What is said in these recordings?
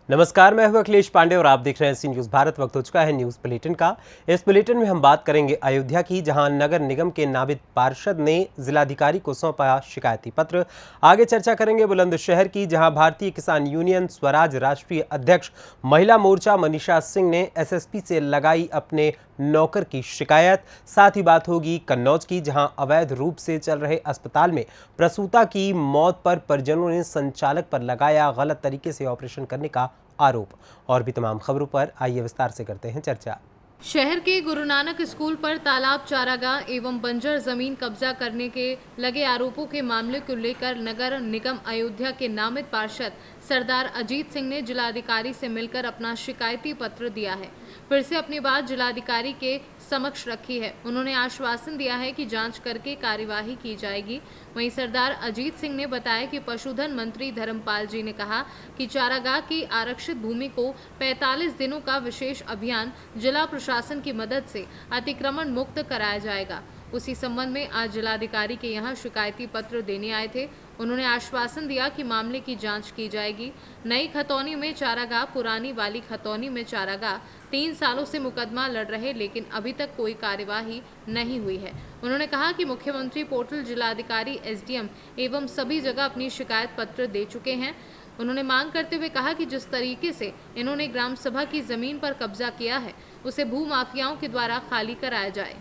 नमस्कार, मैं हूं अखिलेश पांडे और आप देख रहे हैं सी न्यूज़ भारत। वक्त हो चुका है न्यूज़ बुलेटिन का। इस बुलेटिन में हम बात करेंगे अयोध्या की, जहां नगर निगम के नामित पार्षद ने जिलाधिकारी को सौंपा शिकायती पत्र। आगे चर्चा करेंगे बुलंदशहर की, जहां भारतीय किसान यूनियन स्वराज राष्ट्रीय अध्यक्ष महिला मोर्चा मनीषा सिंह ने एसएसपी से लगाई अपने नौकर की शिकायत। साथ ही बात होगी कन्नौज की, जहां अवैध रूप से चल रहे अस्पताल में प्रसूता की मौत पर परिजनों ने संचालक पर लगाया गलत तरीके से ऑपरेशन करने का आरोप। और भी तमाम खबरों पर आइए विस्तार से करते हैं चर्चा। शहर के गुरु नानक स्कूल पर तालाब, चारागाह एवं बंजर जमीन कब्जा करने के लगे आरोपों के मामले को लेकर नगर निगम अयोध्या के नामित पार्षद सरदार अजीत सिंह ने जिलाधिकारी से मिलकर अपना शिकायती पत्र दिया है। फिर से अपनी बात जिलाधिकारी के समक्ष रखी है। उन्होंने आश्वासन दिया है कि जांच करके कार्यवाही की जाएगी। वहीं सरदार अजीत सिंह ने बताया कि पशुधन मंत्री धर्मपाल जी ने कहा कि चारागाह की आरक्षित भूमि को 45 दिनों का विशेष अभियान जिला प्रशासन की मदद से अतिक्रमण मुक्त कराया जाएगा। उसी संबंध में आज जिलाधिकारी के यहां शिकायती पत्र देने आए थे। उन्होंने आश्वासन दिया कि मामले की जांच की जाएगी। नई खतौनी में चारागाह, पुरानी वाली खतौनी में चारागाह 3 सालों से मुकदमा लड़ रहे, लेकिन अभी तक कोई कार्यवाही नहीं हुई है। उन्होंने कहा कि मुख्यमंत्री पोर्टल, जिलाधिकारी, एसडीएम एवं सभी जगह अपनी शिकायत पत्र दे चुके हैं। उन्होंने मांग करते हुए कहा कि जिस तरीके से इन्होंने ग्राम सभा की जमीन पर कब्जा किया है, उसे भूमाफियाओं के द्वारा खाली कराया जाए।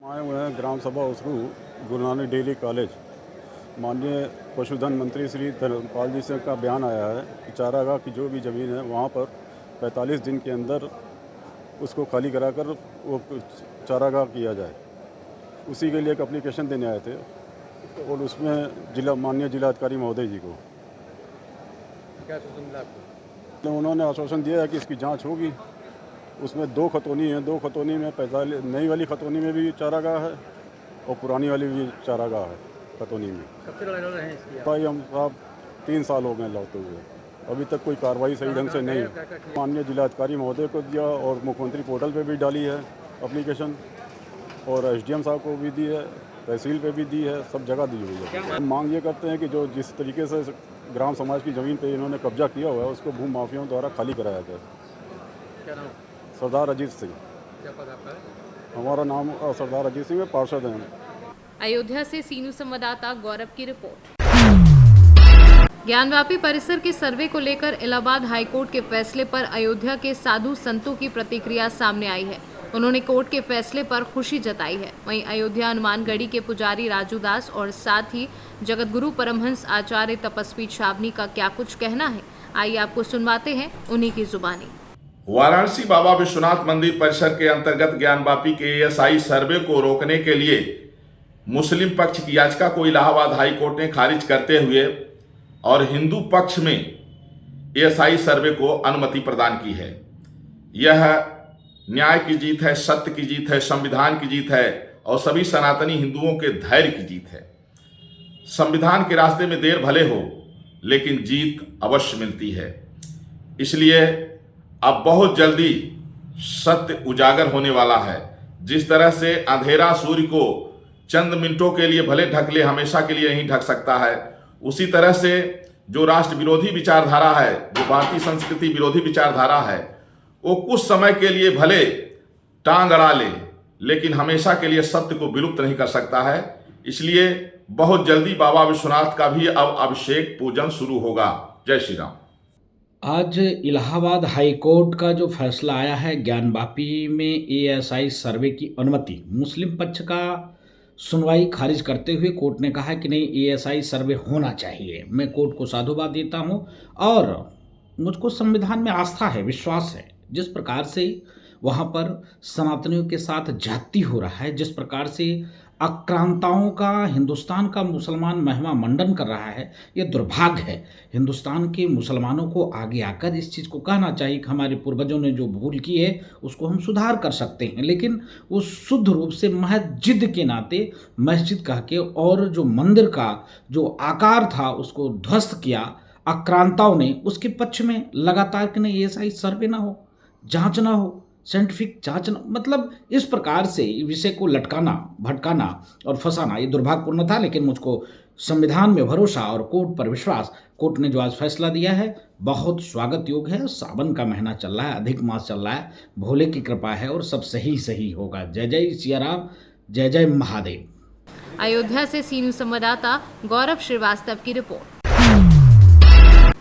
आए हुए हैं ग्राम सभा उसरू, गुरु नानक डेली कॉलेज। माननीय पशुधन मंत्री श्री धर्मपाल जी से का बयान आया है कि चारागाह की जो भी ज़मीन है वहाँ पर 45 दिन के अंदर उसको खाली कराकर वो चारागाह किया जाए। उसी के लिए एक एप्लीकेशन देने आए थे और उसमें माननीय जिलाधिकारी महोदय जी को क्या आश्वासन मिला आपको? तो उन्होंने आश्वासन दिया है कि इसकी जाँच होगी। उसमें 2 खतौनी हैं, 2 खतौनी में 45, नई वाली खतौनी में भी चारागाह है और पुरानी वाली भी चारागाह है खतौनी में। कब से लड़ रहे हैं इसकी आप? भाई हम साहब 3 साल हो गए लौटते हुए, अभी तक कोई कार्रवाई सही ढंग से नहीं। माननीय जिलाधिकारी महोदय को दिया और मुख्यमंत्री पोर्टल पे भी डाली है एप्लीकेशन, और एसडीएम साहब को भी दी है, तहसील पे भी दी है, सब जगह दी हुई है। हम मांग ये करते हैं कि जो जिस तरीके से ग्राम समाज की ज़मीन पे इन्होंने कब्जा किया हुआ है उसको भूमि माफियाओं द्वारा खाली कराया जाए। क्या नाम? सरदार अजीत सिंह क्या पद आपका है? हमारा नाम सरदार अजीत सिंह है, पार्षद हैं। अयोध्या से सीनू संवाददाता गौरव की रिपोर्ट। ज्ञानव्यापी परिसर के सर्वे को लेकर इलाहाबाद हाईकोर्ट के फैसले पर अयोध्या के साधु संतों की प्रतिक्रिया सामने आई है। उन्होंने कोर्ट के फैसले पर खुशी जताई है। वहीं अयोध्या हनुमानगढ़ी के पुजारी राजू दास और साथ ही जगतगुरु परमहंस आचार्य तपस्वी छावनी का क्या कुछ कहना है, आइए आपको सुनवाते हैं उन्हीं की जुबानी। वाराणसी बाबा विश्वनाथ मंदिर परिसर के अंतर्गत ज्ञानवापी के एएसआई सर्वे को रोकने के लिए मुस्लिम पक्ष की याचिका को इलाहाबाद हाई कोर्ट ने खारिज करते हुए और हिंदू पक्ष में एएसआई सर्वे को अनुमति प्रदान की है। यह न्याय की जीत है, सत्य की जीत है, संविधान की जीत है और सभी सनातनी हिंदुओं के धैर्य की जीत है। संविधान के रास्ते में देर भले हो, लेकिन जीत अवश्य मिलती है। इसलिए अब बहुत जल्दी सत्य उजागर होने वाला है। जिस तरह से अंधेरा सूर्य को चंद मिनटों के लिए भले ढक ले, हमेशा के लिए नहीं ढक सकता है, उसी तरह से जो राष्ट्र विरोधी विचारधारा है, जो भारतीय संस्कृति विरोधी विचारधारा है, वो कुछ समय के लिए भले टांग अड़ा ले, लेकिन हमेशा के लिए सत्य को विलुप्त नहीं कर सकता है। इसलिए बहुत जल्दी बाबा विश्वनाथ का भी अब अभिषेक पूजन शुरू होगा। जय श्री राम। आज इलाहाबाद हाई कोर्ट का जो फैसला आया है, ज्ञानवापी में एएसआई सर्वे की अनुमति, मुस्लिम पक्ष का सुनवाई खारिज करते हुए कोर्ट ने कहा कि नहीं, एएसआई सर्वे होना चाहिए। मैं कोर्ट को साधुवाद देता हूं और मुझको संविधान में आस्था है, विश्वास है। जिस प्रकार से वहाँ पर सनातनियों के साथ जाति हो रहा है, जिस प्रकार से आक्रांताओं का हिंदुस्तान का मुसलमान महिमा मंडन कर रहा है, ये दुर्भाग्य है। हिंदुस्तान के मुसलमानों को आगे आकर इस चीज़ को कहना चाहिए कि हमारे पूर्वजों ने जो भूल की है उसको हम सुधार कर सकते हैं, लेकिन वो शुद्ध रूप से महज जिद के नाते मस्जिद कह के और जो मंदिर का जो आकार था उसको ध्वस्त किया आक्रांताओं ने। उसके पक्ष में लगातार कि नहीं, एएसआई सर्वे ना हो, जांच ना हो, साइंटिफिक जांच मतलब इस प्रकार से विषय को लटकाना, भटकाना और फंसाना ये दुर्भाग्यपूर्ण था। लेकिन मुझको संविधान में भरोसा और कोर्ट पर विश्वास, कोर्ट ने जो आज फैसला दिया है बहुत स्वागत योग्य है। सावन का महीना चल रहा है, अधिक मास चल रहा है, भोले की कृपा है और सब सही सही होगा। जय जय सिया राम, जय जय महादेव। अयोध्या से सी न्यूज संवाददाता गौरव श्रीवास्तव की रिपोर्ट।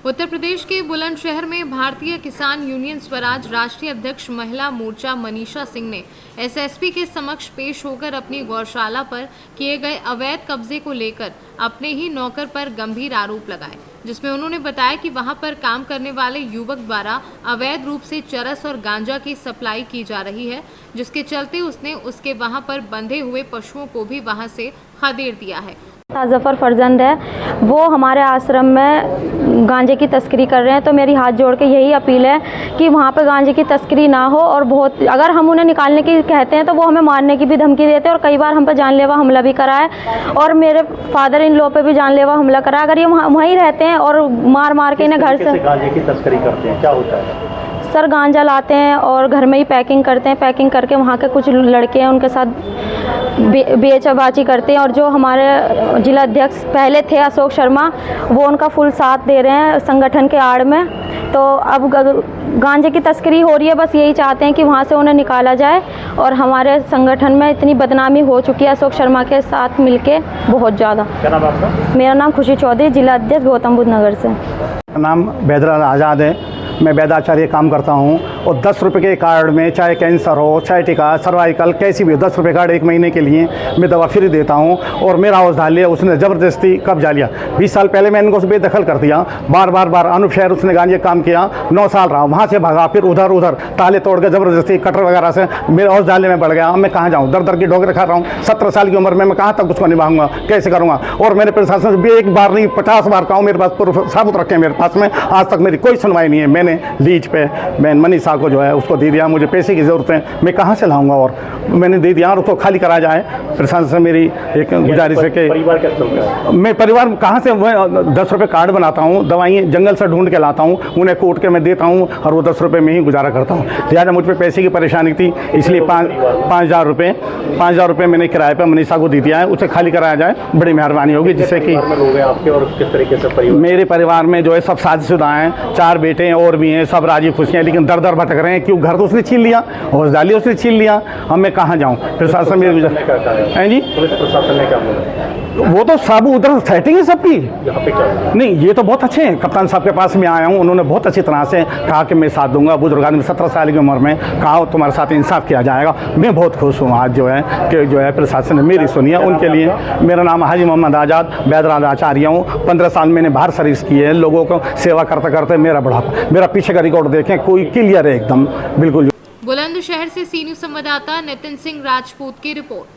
उत्तर प्रदेश के बुलंदशहर में भारतीय किसान यूनियन स्वराज राष्ट्रीय अध्यक्ष महिला मोर्चा मनीषा सिंह ने एसएसपी के समक्ष पेश होकर अपनी गौशाला पर किए गए अवैध कब्जे को लेकर अपने ही नौकर पर गंभीर आरोप लगाए, जिसमें उन्होंने बताया कि वहां पर काम करने वाले युवक द्वारा अवैध रूप से चरस और गांजा की सप्लाई की जा रही है, जिसके चलते उसने उसके वहां पर बंधे हुए पशुओं को भी वहां से खदेड़ दिया है। जफर फरजंद है, वो हमारे आश्रम में गांजे की तस्करी कर रहे हैं। तो मेरी हाथ जोड़ के यही अपील है कि वहाँ पे गांजे की तस्करी ना हो, और बहुत अगर हम उन्हें निकालने की कहते हैं तो वो हमें मारने की भी धमकी देते हैं, और कई बार हम पे जानलेवा हमला भी करा है, और मेरे फादर इन लॉ पे भी जानलेवा हमला करा। अगर ये वहीं रहते हैं और मार मार के इन्हें घर से गांजे की तस्करी करते हैं, क्या होता है? सर गांजा लाते हैं और घर में ही पैकिंग करते हैं, पैकिंग करके वहाँ के कुछ लड़के हैं उनके साथ बेचाबाची करते हैं। और जो हमारे जिला अध्यक्ष पहले थे अशोक शर्मा, वो उनका फुल साथ दे रहे हैं संगठन के आड़ में। तो अब गांजे की तस्करी हो रही है, बस यही चाहते हैं कि वहाँ से उन्हें निकाला जाए। और हमारे संगठन में इतनी बदनामी हो चुकी है अशोक शर्मा के साथ मिलके, बहुत ज़्यादा। क्या नाम आपका? मेरा नाम खुशी चौधरी, जिला अध्यक्ष गौतम बुद्ध नगर से। नाम बैदराल आज़ाद है, मैं वैदाचार्य काम करता हूँ। और 10 रुपये के कार्ड में चाहे कैंसर हो, चाहे टिका, सर्वाइकल, कैसी भी 10 रुपये कार्ड 1 महीने के लिए मैं दवा फ्री देता हूँ। और मेरा हाउस डाल लिया उसने, ज़बरदस्ती कब्जा लिया। 20 साल पहले मैंने उनको बेदखल कर दिया, बार अनूप शहर उसने गांजे काम किया, 9 साल रहा, वहाँ से भगा, फिर उधर ताले तोड़ के ज़बरदस्ती कटर वगैरह से मेरे हाउस डालने में बढ़ गया। अब मैं कहाँ जाऊँ? दर की डोगरे खा रहा हूँ। 17 साल की उम्र में मैं कहाँ तक उसको निभाऊंगा, कैसे करूँगा? और मैंने प्रशासन से भी 1 बार नहीं 50 बार कहा, मेरे पास प्रूफ साबुत रखे हैं मेरे पास में, आज तक मेरी कोई सुनवाई नहीं है। मैंने लीज पे मैं मनीषा को जो है उसको दे दिया, मुझे पैसे की ज़रूरत है, मैं कहाँ से लाऊंगा? और मैंने दे दिया और उसको खाली करा जाए। प्रशासन से मेरी एक गुजारिश है कि परिवार कैसे चलता है? मैं परिवार कहाँ से, मैं 10 रुपये कार्ड बनाता हूँ, दवाइयाँ जंगल से ढूंढ के लाता हूँ, उन्हें कोट के मैं देता हूँ और वो 10 रुपये में ही गुजारा करता हूँ। लिहाजा मुझ पर पैसे की परेशानी थी, इसलिए 5,000 रुपये मैंने किराए पर मनीषा को दे दिया है, उसे खाली कराया जाए, बड़ी मेहरबानी होगी। जिससे कि आपके और किस तरीके से परिवार? मेरे परिवार में जो है सब शादीशुदा हैं, 4 बेटे हैं और भी हैं, सब राजी खुशी हैं, लेकिन दर भटक रहे हैं। क्यों? घर तो उसने छीन लिया, हौस डाली उसने छीन लिया, अब मैं कहाँ जाऊँ? प्रशासन मेरे हैं जी, पुलिस प्रशासन ने क्या बोला? वो तो सब उधर सेटिंग है सबकी। यहाँ पे क्या? नहीं, ये तो बहुत अच्छे हैं। कप्तान साहब के पास में आया हूँ, उन्होंने बहुत अच्छी तरह से कहा कि मैं साथ दूंगा। बुजुर्ग आदमी 17 साल की उम्र में कहा तुम्हारे साथ इंसाफ किया जाएगा। मैं बहुत खुश हूँ आज जो है प्रशासन ने मेरी सुनी है, उनके लिए। मेरा नाम हाजी मोहम्मद आज़ाद बैदराल आचार्य हूँ। 15 साल मैंने बाहर सर्विस की है, लोगों को सेवा करते करते मेरा बुढ़ापा, मेरा पीछे का रिकॉर्ड देखें, कोई क्लियर है एकदम, बिल्कुल। बुलंदशहर से सी न्यूज संवाददाता नितिन सिंह राजपूत की रिपोर्ट।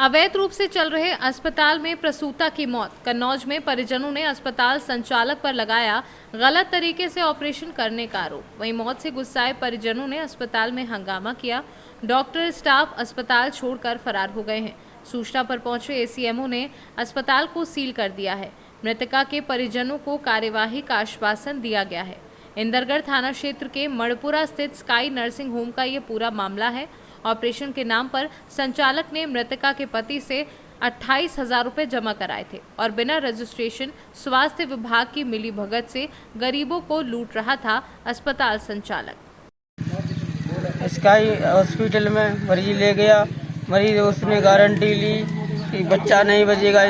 अवैध रूप से चल रहे अस्पताल में प्रसूता की मौत। कन्नौज में परिजनों ने अस्पताल संचालक पर लगाया गलत तरीके से ऑपरेशन करने का आरोप। वहीं मौत से गुस्साए परिजनों ने अस्पताल में हंगामा किया। डॉक्टर स्टाफ अस्पताल छोड़कर फरार हो गए हैं। सूचना पर पहुंचे एसीएमओ ने अस्पताल को सील कर दिया है। मृतका के परिजनों को कार्यवाही का आश्वासन दिया गया है। इंदरगढ़ थाना क्षेत्र के मणपुरा स्थित स्काई नर्सिंग होम का ये पूरा मामला है। ऑपरेशन के नाम पर संचालक ने मृतका के पति से 28,000 रुपये जमा कराए थे और बिना रजिस्ट्रेशन स्वास्थ्य विभाग की मिली भगत से गरीबों को लूट रहा था अस्पताल संचालक। स्काई हॉस्पिटल में मरीज ले गया, मरीज उसने गारंटी ली कि बच्चा नहीं बचेगा,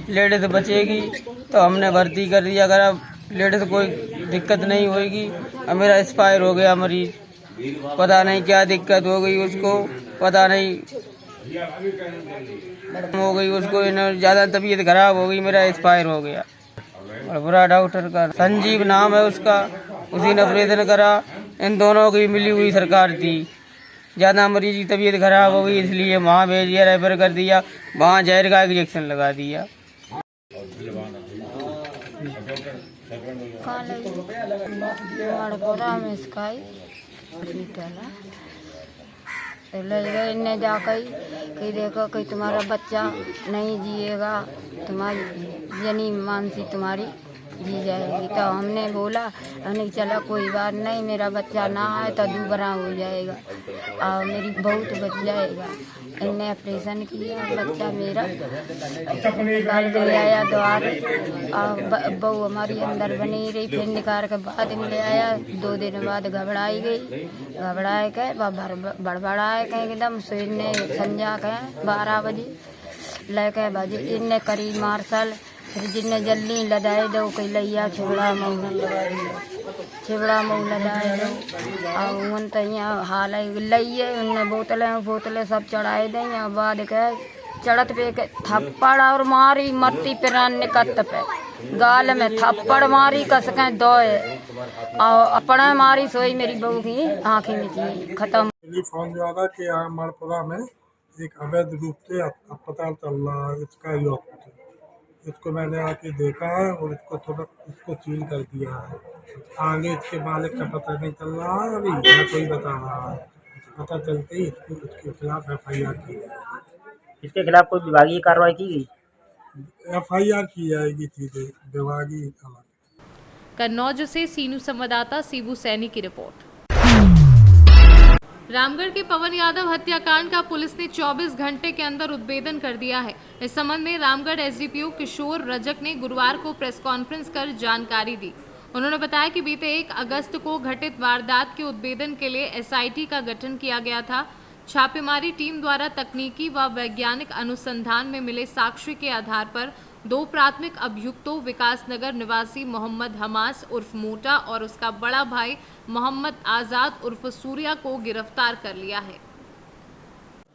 लेडीज बचेगी, तो हमने भर्ती कर दिया। अगर अब लेडीज कोई दिक्कत नहीं होगी। अब मेरा एक्सपायर हो गया मरीज, पता नहीं क्या दिक्कत हो गई उसको, पता नहीं हो गई उसको, ज़्यादा तबीयत खराब हो गई, मेरा एक्सपायर हो गया। और बुरा डॉक्टर का संजीव नाम है उसका, उसी ने ऑपरेशन करा। इन दोनों की मिली हुई सरकार थी। ज़्यादा मरीज की तबीयत खराब हो गई इसलिए वहाँ भेज दिया, रेफर कर दिया, वहाँ जहर का इंजेक्शन लगा दिया। ले गए इन्हें जाकर कि देखो कि तुम्हारा बच्चा नहीं जिएगा, तुम्हारी जनी मानसी तुम्हारी जी जाएगी। तो हमने बोला हमने चला कोई बात नहीं, मेरा बच्चा ना आए तो दोबारा हो जाएगा और मेरी बहुत बच जाएगा। इनने ऑपरेशन किया, बच्चा मेरा निकाल के ले आया द्वार और बहू हमारी अंदर बनी रही। फिर निकाल के बाद में ले आया, 2 दिन बाद घबराई गई, घबराए के बड़बड़ाए के एकदम फिर ने संजा के 12 बजे लेके बजे इनने करी मार्शल। फिर जिनने जल्दी लदाए दो कई लैया छिबड़ा मऊ लदाए दो और उन तो यहाँ हाल लइए उनने बोतलें सब चढ़ाए दें। बाद के चढ़त पे के थप्पड़ और मारी मत्ती पिरान निकत पे गाल में थप्पड़ मारी कस के दोए और अपने मारी सोई मेरी बहू की आँखें में थी खत्म। टेलीफोन जो आया कि यहाँ मालपुरा में एक अवैध रूप से अस्पताल चल रहा है, इसका ही हॉस्पिटल। इसको मैंने आके देखा है और इसको सील कर दिया है। आगे इसके मालिक का पता नहीं चल रहा है, अभी यहाँ कोई बता रहा है। पता चलते ही इसके खिलाफ FIR की जाएगी। इसके खिलाफ कोई विभागीय कार्रवाई की गई? FIR की जाएगी सीधे विभागीय। कन्नौज से सीनू संवाददाता सीबू सैनी की रिपोर्ट। रामगढ़ के पवन यादव हत्याकांड का पुलिस ने 24 घंटे के अंदर उद्भेदन कर दिया है। इस संबंध में रामगढ़ SDPO किशोर रजक ने गुरुवार को प्रेस कॉन्फ्रेंस कर जानकारी दी। उन्होंने बताया कि बीते 1 अगस्त को घटित वारदात के उद्भेदन के लिए SIT का गठन किया गया था। छापेमारी टीम द्वारा तकनीकी व वैज्ञानिक अनुसंधान में मिले साक्ष्य के आधार पर 2 प्राथमिक अभियुक्तों विकासनगर निवासी मोहम्मद हमास उर्फ मोटा और उसका बड़ा भाई मोहम्मद आज़ाद उर्फ सूर्या को गिरफ्तार कर लिया है।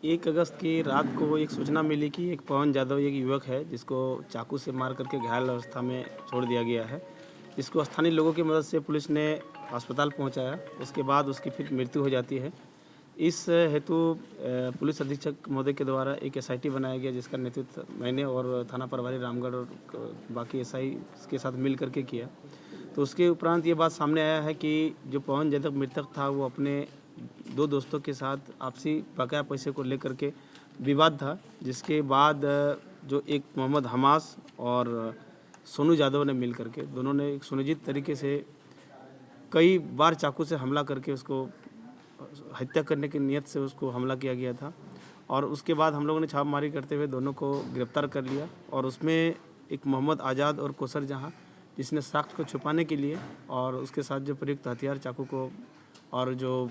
1 अगस्त की रात को एक सूचना मिली कि एक पवन यादव एक युवक है जिसको चाकू से मार करके घायल अवस्था में छोड़ दिया गया है। जिसको स्थानीय लोगों की मदद से पुलिस ने अस्पताल पहुंचाया। उसके बाद उसकी फिर मृत्यु हो जाती है। इस हेतु पुलिस अधीक्षक महोदय के द्वारा एक SIT बनाया गया, जिसका नेतृत्व मैंने और थाना प्रभारी रामगढ़ और बाकी SI के साथ मिल करके किया। तो उसके उपरांत ये बात सामने आया है कि जो पवन यादव मृतक था वो अपने 2 दोस्तों के साथ आपसी बकाया पैसे को लेकर के विवाद था, जिसके बाद जो एक मोहम्मद हमास और सोनू यादव ने मिल करके दोनों ने एक सुनिश्चित तरीके से कई बार चाकू से हमला करके उसको हत्या करने की नियत से उसको हमला किया गया था। और उसके बाद हम लोगों ने छापेमारी करते हुए दोनों को गिरफ्तार कर लिया। और उसमें एक मोहम्मद आज़ाद और कोसर जहाँ जिसने साक्ष्य को छुपाने के लिए और उसके साथ जो प्रयुक्त हथियार चाकू को और जो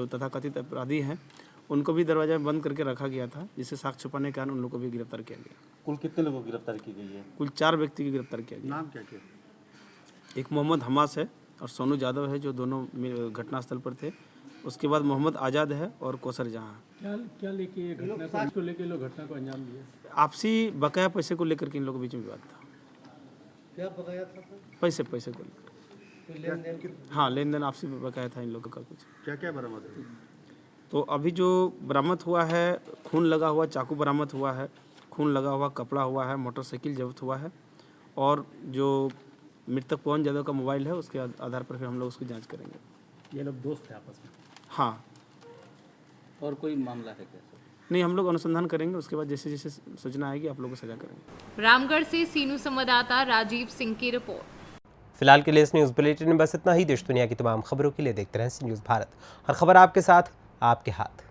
तथाकथित अपराधी हैं उनको भी दरवाजा में बंद करके रखा गया था, जिससे साक्ष्य छुपाने के कारण उन लोगों को भी गिरफ्तार किया गया। कुल कितने लोगों की गिरफ्तार की गई है? कुल 4 व्यक्ति की गिरफ्तार किया गया। नाम क्या क्या? एक मोहम्मद हमास है और सोनू यादव है जो दोनों घटनास्थल पर थे। उसके बाद मोहम्मद आज़ाद है और कोसर जहाँ। क्या लेके घटना को लेके लोग घटना को अंजाम दिए? आपसी बकाया पैसे को लेकर के इन लोगों के बीच में विवाद था। क्या बकाया था? पैसे को लेकर। हाँ, लेन देन आपसी बकाया था इन लोगों का। कुछ क्या क्या बरामद है? तो अभी जो बरामद हुआ है, खून लगा हुआ चाकू बरामद हुआ है, खून लगा हुआ कपड़ा हुआ है, मोटरसाइकिल जब्त हुआ है और जो मृतक पवन यादव का मोबाइल है उसके आधार पर फिर हम लोग उसकी जांच करेंगे। ये लोग दोस्त थे आपस में? हाँ। और कोई मामला है क्या? नहीं, हम लोग अनुसंधान करेंगे, उसके बाद जैसे जैसे सूचना आएगी आप लोगों को सजा करेंगे। रामगढ़ से सीनू संवाददाता राजीव सिंह की रिपोर्ट। फिलहाल के लिए इस न्यूज़ बुलेटिन में बस इतना ही। देश दुनिया की तमाम खबरों के लिए देखते रहें सी न्यूज़ भारत। हर खबर आपके साथ, आपके हाथ।